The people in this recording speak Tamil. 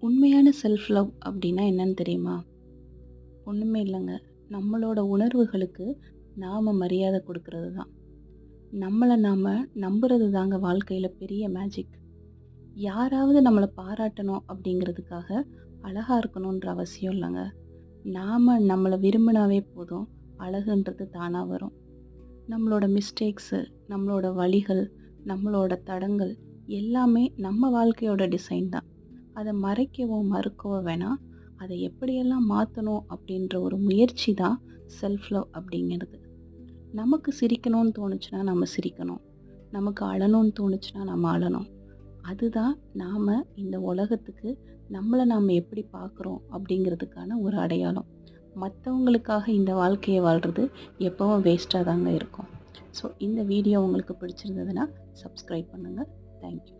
உண்மையான செல்ஃப் லவ் அப்படின்னா என்னன்னு தெரியுமா? ஒன்றுமே இல்லைங்க. நம்மளோட உணர்வுகளுக்கு நாம் மரியாதை கொடுக்கறது தான். நம்மளை நாம் நம்புறது தாங்க வாழ்க்கையில் பெரிய மேஜிக். யாராவது நம்மளை பாராட்டணும் அப்படிங்கிறதுக்காக அழகாக இருக்கணுன்ற அவசியம் இல்லைங்க. நாம் நம்மளை விரும்பினாவே போதும், அழகுன்றது தானாக வரும். நம்மளோட மிஸ்டேக்ஸு, நம்மளோட வலிகள், நம்மளோட தடங்கள் எல்லாமே நம்ம வாழ்க்கையோட டிசைன் தான். அதை மறைக்கவோ மறுக்கவோ வேணாம். அதை எப்படியெல்லாம் மாற்றணும் அப்படின்ற ஒரு முயற்சி தான் செல்ஃப் லவ் அப்படிங்கிறது. நமக்கு சிரிக்கணும்னு தோணுச்சுன்னா நம்ம சிரிக்கணும். நமக்கு அழணும்னு தோணுச்சுன்னா நம்ம அழணும். அதுதான் நாம் இந்த உலகத்துக்கு நம்மளை நாம் எப்படி பார்க்குறோம் அப்படிங்கிறதுக்கான ஒரு அடையாளம். மற்றவங்களுக்காக இந்த வாழ்க்கையை வாழ்கிறது எப்போவும் வேஸ்ட்டாக தாங்க இருக்கும். ஸோ இந்த வீடியோ உங்களுக்கு பிடிச்சிருந்ததுன்னா சப்ஸ்கிரைப் பண்ணுங்கள். தேங்க்யூ.